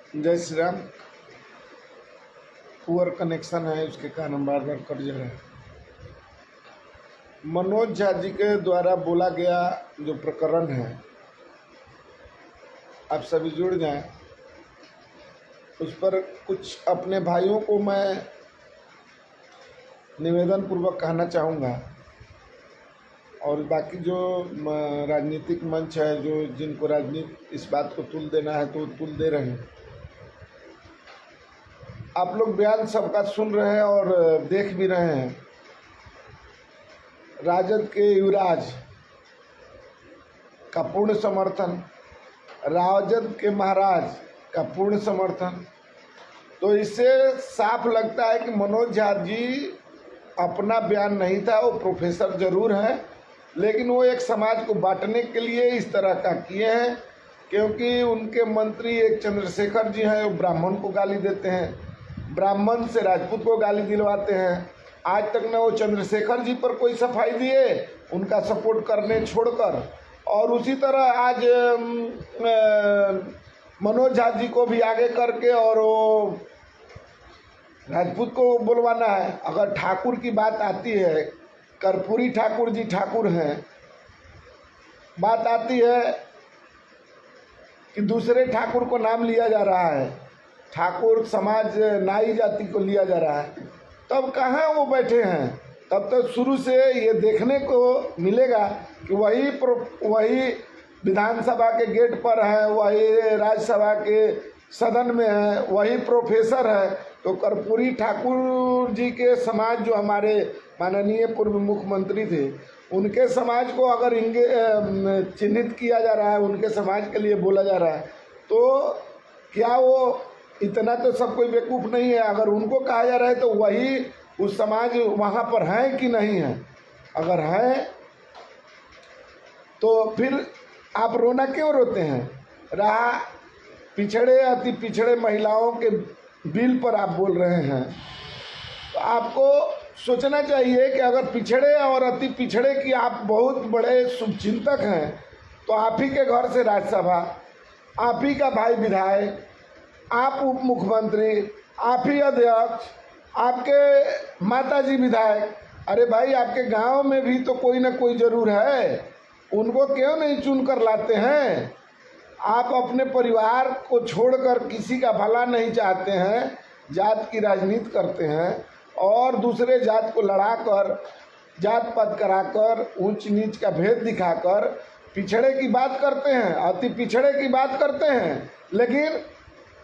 जय Shri Ram. Poor connection है, उसके कारण बार बार कट जा रहा है। मनोज झा जी के द्वारा बोला गया जो प्रकरण है, आप सभी जुड़ जाएं। उस पर कुछ अपने भाइयों को मैं निवेदन पूर्वक कहना चाहूँगा, और बाकी जो राजनीतिक मंच है, जो जिनको राजनीति इस बात को तुल देना है तो तुल दे रहे हैं। आप लोग बयान सबका सुन रहे हैं और देख भी रहे हैं। राजद के युवराज का पूर्ण समर्थन, राजद के महाराज का पूर्ण समर्थन। तो इससे साफ लगता है कि मनोज झा जी अपना बयान नहीं था, वो प्रोफेसर जरूर हैं, लेकिन वो एक समाज को बांटने के लिए इस तरह का किए हैं। क्योंकि उनके मंत्री एक चंद्रशेखर जी हैं, वो ब्राह्मण को गाली देते हैं, ब्राह्मण से राजपूत को गाली दिलवाते हैं। आज तक न वो चंद्रशेखर जी पर कोई सफाई दिए, उनका सपोर्ट करने छोड़कर, और उसी तरह आज मनोज झा जी को भी आगे करके और वो राजपूत को बुलवाना है। अगर ठाकुर की बात आती है, कर्पूरी ठाकुर जी ठाकुर हैं, बात आती है कि दूसरे ठाकुर को नाम लिया जा रहा है, ठाकुर समाज नाई जाति को लिया जा रहा है, तब कहाँ वो बैठे हैं? तब तो शुरू से ये देखने को मिलेगा कि वही विधानसभा के गेट पर है, वही राज्यसभा के सदन में है, वही प्रोफेसर है। तो कर्पूरी ठाकुर जी के समाज, जो हमारे माननीय पूर्व मुख्यमंत्री थे, उनके समाज को अगर चिन्हित किया जा रहा है, उनके समाज के लिए बोला जा रहा है, तो क्या वो इतना तो सब कोई बेवकूफ़ नहीं है? अगर उनको कहा जा रहा है तो वही उस समाज वहाँ पर है कि नहीं है? अगर है तो फिर आप रोना क्यों रोते हैं? रहा पिछड़े अति पिछड़े महिलाओं के बिल पर आप बोल रहे हैं, तो आपको सोचना चाहिए कि अगर पिछड़े और अति पिछड़े की आप बहुत बड़े शुभचिंतक हैं, तो आप ही के घर से राज्यसभा, आप ही का भाई विधायक, आप उप मुख्यमंत्री, आप ही अध्यक्ष, आपके माताजी विधायक, अरे भाई आपके गांव में भी तो कोई ना कोई जरूर है, उनको क्यों नहीं चुन कर लाते हैं? आप अपने परिवार को छोड़कर किसी का भला नहीं चाहते हैं, जात की राजनीति करते हैं और दूसरे जात को लड़ाकर, जात पात कराकर, ऊंच नीच का भेद दिखाकर पिछड़े की बात करते हैं, अति पिछड़े की बात करते हैं, लेकिन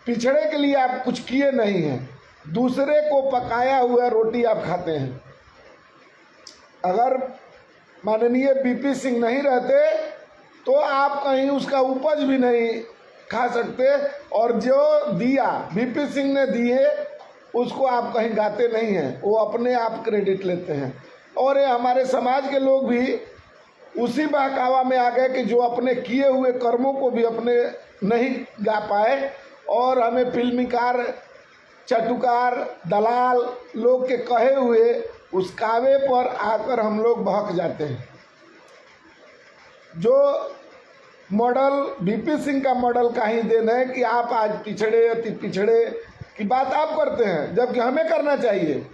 पिछड़े के लिए आप कुछ किए नहीं हैं। दूसरे को पकाया हुआ रोटी आप खाते हैं। अगर माननीय बीपी सिंह नहीं रहते तो आप कहीं उसका उपज भी नहीं खा सकते, और जो दिया बीपी सिंह ने दिए उसको आप कहीं गाते नहीं हैं, वो अपने आप क्रेडिट लेते हैं। और ये हमारे समाज के लोग भी उसी बहकावा में आ गए कि जो अपने किए हुए कर्मों को भी अपने नहीं गा पाए, और हमें फिल्मीकार, चटुकार, दलाल लोग के कहे हुए उस कावे पर आकर हम लोग बहक जाते हैं। जो मॉडल बीपी सिंह का मॉडल का ही देन है कि आप आज पिछड़े अति पिछड़े की बात आप करते हैं, जबकि हमें करना चाहिए।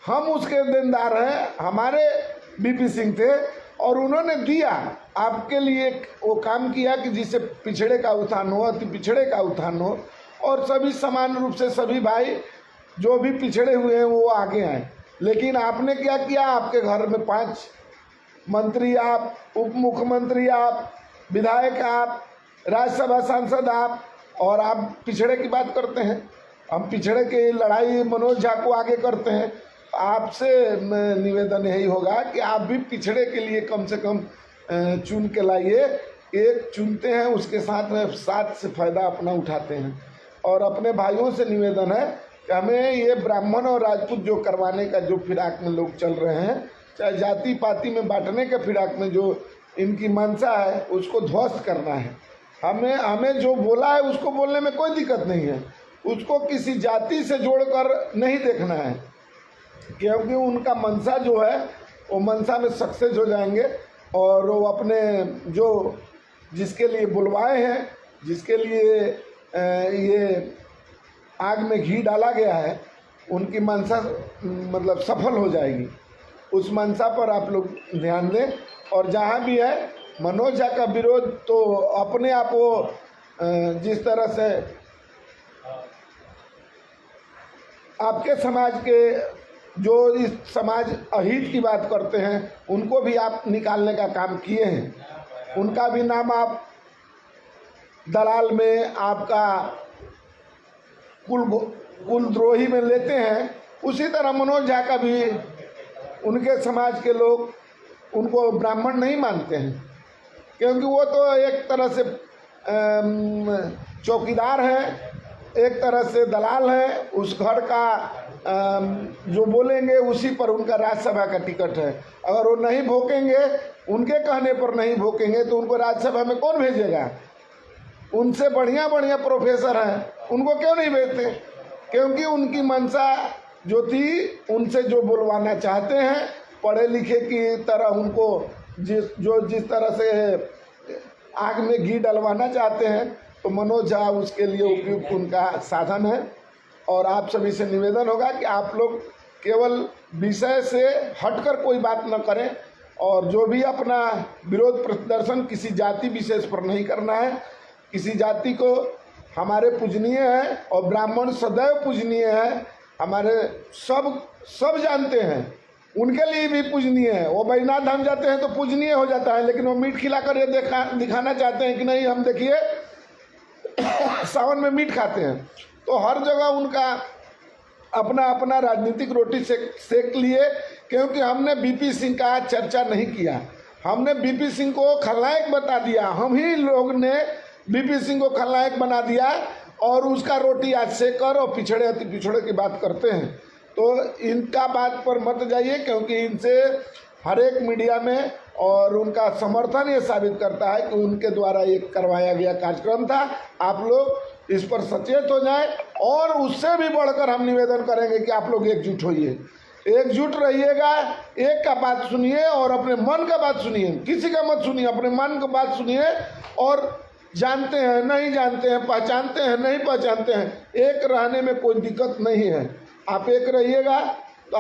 हम उसके देनदार हैं, हमारे बीपी सिंह थे और उन्होंने दिया आपके लिए, वो काम किया कि जिससे पिछड़े का उत्थान हो, अति पिछड़े का उत्थान हो, और सभी समान रूप से सभी भाई जो भी पिछड़े हुए हैं वो आगे आए। लेकिन आपने क्या किया? आपके घर में 5 मंत्री आप, उप मुख्यमंत्री आप, विधायक आप, राज्यसभा सांसद आप, और आप पिछड़े की बात करते हैं। हम पिछड़े की लड़ाई मनोज झा को आगे करते हैं। आपसे निवेदन यही होगा कि आप भी पिछड़े के लिए कम से कम चुन के लाइए। एक चुनते हैं, उसके साथ में 7 से फ़ायदा अपना उठाते हैं। और अपने भाइयों से निवेदन है कि हमें ये ब्राह्मण और राजपूत जो करवाने का जो फिराक में लोग चल रहे हैं, चाहे जाति पाति में बांटने के फिराक में जो इनकी मंशा है, उसको ध्वस्त करना है। हमें जो बोला है उसको बोलने में कोई दिक्कत नहीं है, उसको किसी जाति से जोड़कर नहीं देखना है, क्योंकि उनका मंशा जो है वो मंशा में सक्सेस हो जाएंगे। और वो अपने जो जिसके लिए बुलवाए हैं, जिसके लिए ये आग में घी डाला गया है, उनकी मंशा मतलब सफल हो जाएगी। उस मंशा पर आप लोग ध्यान दें। और जहाँ भी है मनोज झा का विरोध तो अपने आप वो जिस तरह से आपके समाज के जो इस समाज अहित की बात करते हैं उनको भी आप निकालने का काम किए हैं। उनका भी नाम आप दलाल में, आपका कुलद्रोही में लेते हैं। उसी तरह मनोज झा का भी उनके समाज के लोग उनको ब्राह्मण नहीं मानते हैं, क्योंकि वो तो एक तरह से चौकीदार हैं, एक तरह से दलाल हैं। उस घर का जो बोलेंगे उसी पर उनका राज्यसभा का टिकट है। अगर वो नहीं भोंकेंगे, उनके कहने पर नहीं भोंकेंगे, तो उनको राज्यसभा में कौन भेजेगा? उनसे बढ़िया बढ़िया प्रोफेसर हैं, उनको क्यों नहीं भेजते? क्योंकि उनकी मंशा जो थी, उनसे जो बुलवाना चाहते हैं, पढ़े लिखे की तरह उनको जिस तरह से आग में घी डलवाना चाहते हैं, तो मनोज झा उसके लिए उपयुक्त उनका साधन है। और आप सभी से निवेदन होगा कि आप लोग केवल विषय से हटकर कोई बात न करें, और जो भी अपना विरोध प्रदर्शन किसी जाति विशेष पर नहीं करना है। किसी जाति को हमारे पूजनीय है, और ब्राह्मण सदैव पूजनीय है, हमारे सब जानते हैं, उनके लिए भी पूजनीय है। वो बैजनाथ धाम जाते हैं तो पूजनीय हो जाता है, लेकिन वो मीट खिलाकर ये दिखाना चाहते हैं कि नहीं, हम देखिए सावन में मीट खाते हैं। तो हर जगह उनका अपना अपना राजनीतिक रोटी सेक लिए, क्योंकि हमने बीपी सिंह का चर्चा नहीं किया। हमने बीपी सिंह को खलनायक बता दिया, हम ही लोग ने बीपी सिंह को खलनायक बना दिया, और उसका रोटी आज सेक कर और पिछड़े अति पिछड़े की बात करते हैं। तो इनका बात पर मत जाइए, क्योंकि इनसे हर एक मीडिया में और उनका समर्थन ये साबित करता है कि उनके द्वारा ये करवाया गया कार्यक्रम था। आप लोग इस पर सचेत हो जाएं, और उससे भी बढ़कर हम निवेदन करेंगे कि आप लोग एकजुट होइए, एकजुट रहिएगा, एक का बात सुनिए और अपने मन का बात सुनिए, किसी का मत सुनिए, अपने मन का बात सुनिए। और जानते हैं नहीं जानते हैं, पहचानते हैं नहीं पहचानते हैं, एक रहने में कोई दिक्कत नहीं है। आप एक रहिएगा तो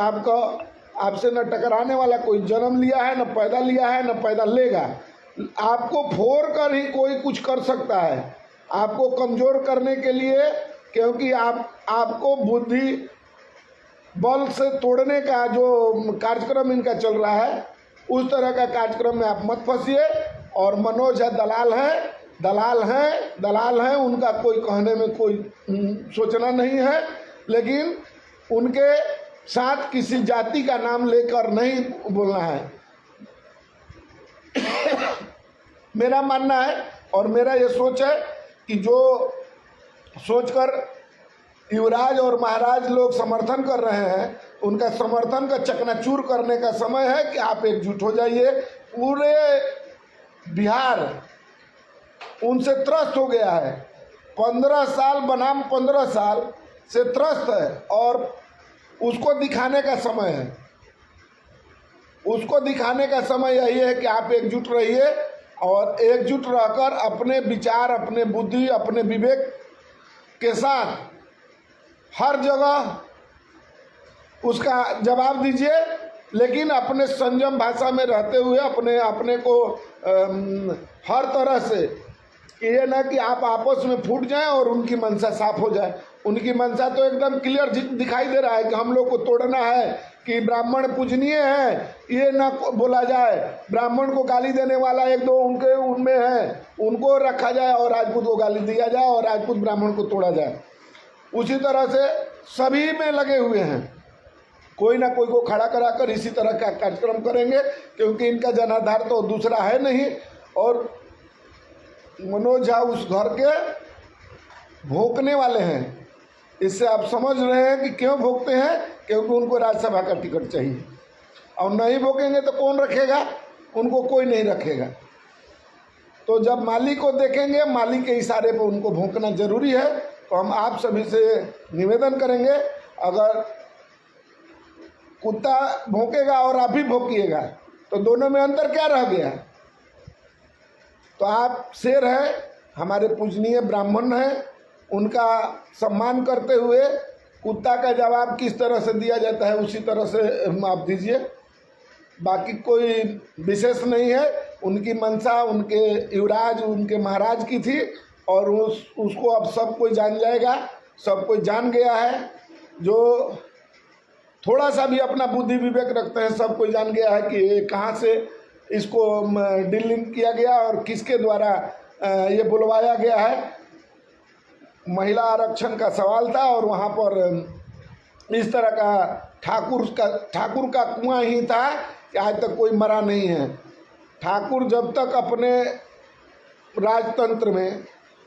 आपसे न टकराने वाला कोई जन्म लिया है, न पैदा लिया है, न पैदा लेगा। आपको फोड़ कर ही कोई कुछ कर सकता है, आपको कमज़ोर करने के लिए, क्योंकि आपको बुद्धि बल से तोड़ने का जो कार्यक्रम इनका चल रहा है, उस तरह का कार्यक्रम में आप मत फंसिए। और मनोज दलाल हैं, उनका कोई कहने में कोई सोचना नहीं है, लेकिन उनके साथ किसी जाति का नाम लेकर नहीं बोलना है। मेरा मानना है और मेरा ये सोच है कि जो सोचकर युवराज और महाराज लोग समर्थन कर रहे हैं, उनका समर्थन का चकनाचूर करने का समय है कि आप एकजुट हो जाइए। पूरे बिहार उनसे त्रस्त हो गया है, 15 साल बनाम 15 साल से त्रस्त है, और उसको दिखाने का समय है। उसको दिखाने का समय यही है कि आप एकजुट रहिए, और एकजुट रहकर अपने विचार, अपने बुद्धि, अपने विवेक के साथ हर जगह उसका जवाब दीजिए, लेकिन अपने संयम भाषा में रहते हुए अपने को हर तरह से, ये ना कि आप आपस में फूट जाएं और उनकी मंशा साफ हो जाए। उनकी मंशा तो एकदम क्लियर दिखाई दे रहा है कि हम लोग को तोड़ना है, कि ब्राह्मण पूजनीय है, ये ना बोला जाए। ब्राह्मण को गाली देने वाला एक दो उनमें है, उनको रखा जाए, और राजपूत को गाली दिया जाए, और राजपूत ब्राह्मण को तोड़ा जाए। उसी तरह से सभी में लगे हुए हैं, कोई ना कोई को खड़ा कराकर इसी तरह का कार्यक्रम करेंगे, क्योंकि इनका जनाधार तो दूसरा है नहीं। और मनोज झा उस घर के भोंकने वाले हैं। इससे आप समझ रहे हैं कि क्यों भोंकते हैं, क्योंकि उनको राज्यसभा का टिकट चाहिए, और नहीं भोंकेंगे तो कौन रखेगा? उनको कोई नहीं रखेगा। तो जब माली को देखेंगे, माली के इशारे पर उनको भोंकना जरूरी है। तो हम आप सभी से निवेदन करेंगे, अगर कुत्ता भौंकेगा और आप भी भौंकिएगा तो दोनों में अंतर क्या रह गया? तो आप शेर हैं, हमारे पूजनीय ब्राह्मण हैं, उनका सम्मान करते हुए कुत्ता का जवाब किस तरह से दिया जाता है उसी तरह से आप दीजिए। बाकी कोई विशेष नहीं है। उनकी मंशा उनके युवराज उनके महाराज की थी और उसको अब सब कोई जान जाएगा, सब कोई जान गया है। जो थोड़ा सा भी अपना बुद्धि विवेक रखते हैं सब कोई जान गया है कि कहाँ से इसको डीलिंग किया गया और किसके द्वारा ये बुलवाया गया है। महिला आरक्षण का सवाल था और वहाँ पर इस तरह का ठाकुर का कुआं ही था कि आज तक कोई मरा नहीं है। ठाकुर जब तक अपने राजतंत्र में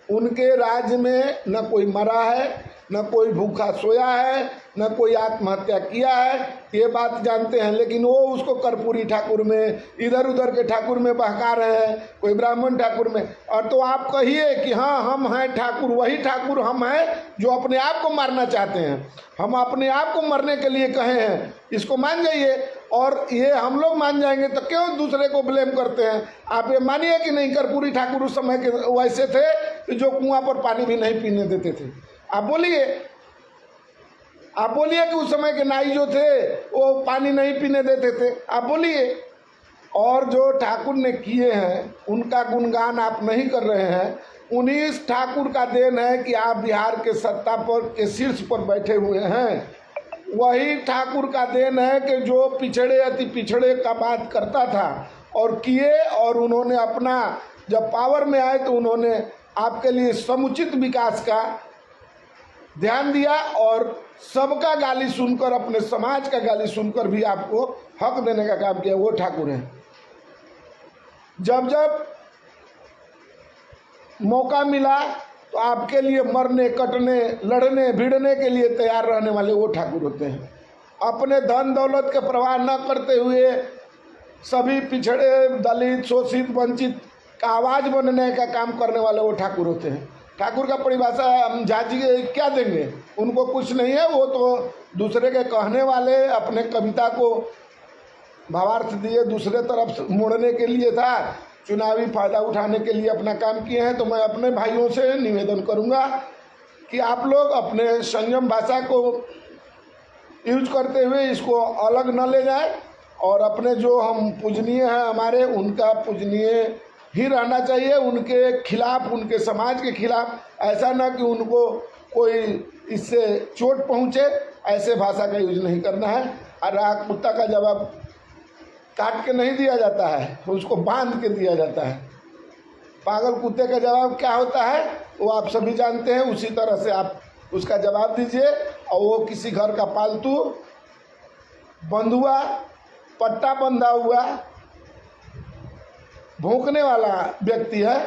उनके राज्य में न कोई मरा है, न कोई भूखा सोया है, न कोई आत्महत्या किया है, ये बात जानते हैं। लेकिन वो उसको कर्पूरी ठाकुर में, इधर उधर के ठाकुर में बहका रहे हैं, कोई ब्राह्मण ठाकुर में। और तो आप कहिए कि हाँ हम हैं ठाकुर, वही ठाकुर हम हैं जो अपने आप को मारना चाहते हैं। हम अपने आप को मरने के लिए कहे हैं, इसको मान जाइए। और ये हम लोग मान जाएंगे तो क्यों दूसरे को ब्लेम करते हैं। आप ये मानिए कि नहीं कर्पूरी ठाकुर उस समय के वैसे थे कि जो कुआं पर पानी भी नहीं पीने देते थे। आप बोलिए कि उस समय के नाई जो थे वो पानी नहीं पीने देते थे। आप बोलिए। और जो ठाकुर ने किए हैं उनका गुणगान आप नहीं कर रहे हैं। उन्हीं ठाकुर का देन है कि आप बिहार के सत्ता पर के शीर्ष पर बैठे हुए हैं। वही ठाकुर का देन है कि जो पिछड़े अति पिछड़े का बात करता था और किए। और उन्होंने अपना जब पावर में आए तो उन्होंने आपके लिए समुचित विकास का ध्यान दिया और सबका गाली सुनकर, अपने समाज का गाली सुनकर भी आपको हक देने का काम किया। वो ठाकुर हैं। जब जब मौका मिला तो आपके लिए मरने कटने लड़ने भिड़ने के लिए तैयार रहने वाले वो ठाकुर होते हैं। अपने धन दौलत के प्रवाह न करते हुए सभी पिछड़े दलित शोषित वंचित का आवाज़ बनने का काम करने वाले वो ठाकुर होते हैं। ठाकुर का परिभाषा हम झाजी क्या देंगे, उनको कुछ नहीं है। वो तो दूसरे के कहने वाले, अपने कविता को भावार्थ दिए दूसरे तरफ मोड़ने के लिए था, चुनावी फायदा उठाने के लिए अपना काम किए हैं। तो मैं अपने भाइयों से निवेदन करूंगा कि आप लोग अपने संयम भाषा को यूज करते हुए इसको अलग न ले जाएं और अपने जो हम पूजनीय हैं हमारे, उनका पूजनीय ही रहना चाहिए। उनके खिलाफ, उनके समाज के खिलाफ ऐसा ना कि उनको कोई इससे चोट पहुँचे, ऐसे भाषा का यूज नहीं करना है। और कुत्ता का जवाब काट के नहीं दिया जाता है, उसको बांध के दिया जाता है। पागल कुत्ते का जवाब क्या होता है वो आप सभी जानते हैं। उसी तरह से आप उसका जवाब दीजिए। और वो किसी घर का पालतू बंधुआ पट्टा बंधा हुआ भौंकने वाला व्यक्ति है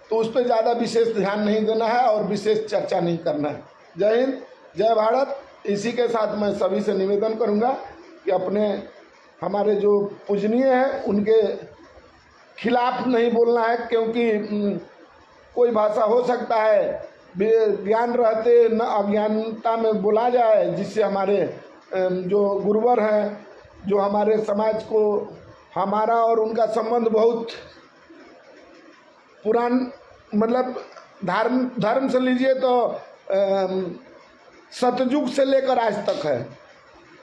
तो उस पर ज़्यादा विशेष ध्यान नहीं देना है और विशेष चर्चा नहीं करना है। जय हिंद, जय भारत। इसी के साथ मैं सभी से निवेदन करूंगा कि अपने हमारे जो पूजनीय हैं उनके खिलाफ नहीं बोलना है, क्योंकि कोई भाषा हो सकता है ज्ञान रहते न अज्ञानता में बोला जाए, जिससे हमारे जो गुरुवर हैं, जो हमारे समाज को, हमारा और उनका संबंध बहुत पुरान, मतलब धर्म से लीजिए तो सतयुग से लेकर आज तक है।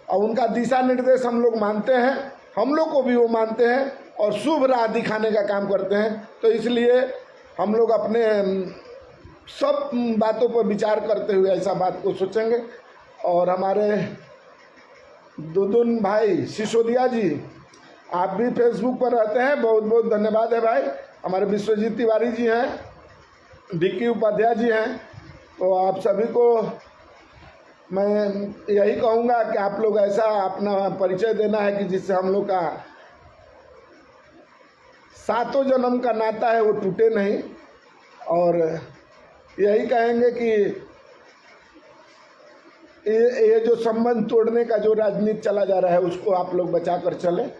और उनका दिशा निर्देश हम लोग मानते हैं, हम लोग को भी वो मानते हैं और शुभ राह दिखाने का काम करते हैं। तो इसलिए हम लोग अपने सब बातों पर विचार करते हुए ऐसा बात को सोचेंगे। और हमारे दुदुन भाई सिसोदिया जी, आप भी फेसबुक पर रहते हैं, बहुत बहुत धन्यवाद है भाई। हमारे विश्वजीत तिवारी जी हैं, डिक्की उपाध्याय जी हैं। तो आप सभी को मैं यही कहूँगा कि आप लोग ऐसा अपना परिचय देना है कि जिससे हम लोग का सातों जन्म का नाता है वो टूटे नहीं। और यही कहेंगे कि ये जो संबंध तोड़ने का जो राजनीति चला जा रहा है उसको आप लोग बचा कर चलें।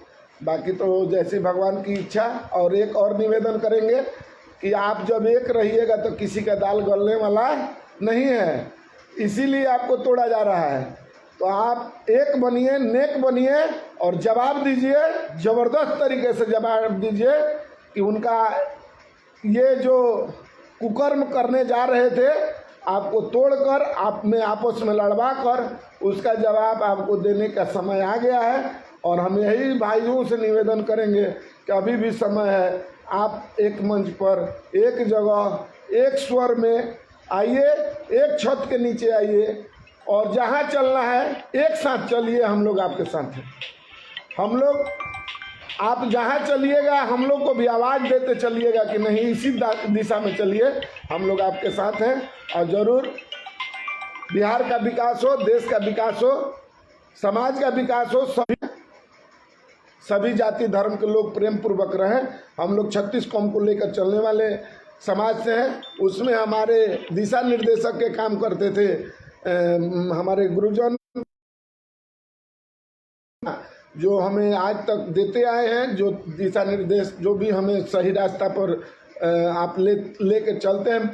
बाकी तो जैसे भगवान की इच्छा। और एक और निवेदन करेंगे कि आप जब एक रहिएगा तो किसी का दाल गलने वाला नहीं है, इसीलिए आपको तोड़ा जा रहा है। तो आप एक बनिए, नेक बनिए और जवाब दीजिए, ज़बरदस्त तरीके से जवाब दीजिए कि उनका ये जो कुकर्म करने जा रहे थे आपको तोड़कर आप में आपस में लड़वा कर उसका जवाब आपको देने का समय आ गया है। और हम यही भाइयों से निवेदन करेंगे कि अभी भी समय है, आप एक मंच पर, एक जगह, एक स्वर में आइए, एक छत के नीचे आइए और जहाँ चलना है एक साथ चलिए। हम लोग आपके साथ हैं। हम लोग, आप जहाँ चलिएगा हम लोग को भी आवाज़ देते चलिएगा कि नहीं इसी दिशा में चलिए। हम लोग आपके साथ हैं और ज़रूर बिहार का विकास हो, देश का विकास हो, समाज का विकास हो, सभी जाति धर्म के लोग प्रेम पूर्वक रहें। हम लोग 36 कौम को लेकर चलने वाले समाज से हैं। उसमें हमारे दिशा निर्देशक के काम करते थे हमारे गुरुजन, जो हमें आज तक देते आए हैं, जो दिशा निर्देश, जो भी हमें सही रास्ता पर आप लेके चलते हैं,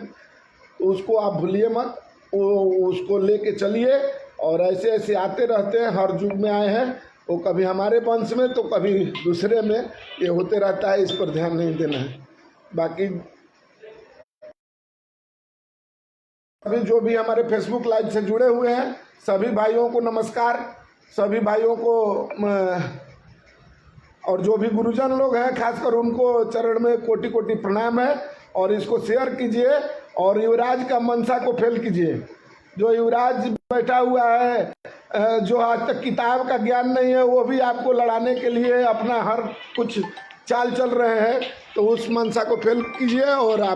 तो उसको आप भूलिए मत, उसको लेके चलिए। और ऐसे ऐसे आते रहते हैं, हर युग में आए हैं, वो कभी हमारे वंश में तो कभी दूसरे में, ये होते रहता है, इस पर ध्यान नहीं देना है। बाकी अभी जो भी हमारे फेसबुक लाइव से जुड़े हुए हैं सभी भाइयों को नमस्कार, सभी भाइयों को और जो भी गुरुजन लोग हैं खासकर उनको चरण में कोटि कोटि प्रणाम है। और इसको शेयर कीजिए और युवराज का मनसा को फेल कीजिए। जो युवराज बैठा हुआ है, जो आज तक किताब का ज्ञान नहीं है, वो भी आपको लड़ाने के लिए अपना हर कुछ चाल चल रहे हैं, तो उस मनसा को फेल कीजिए और आप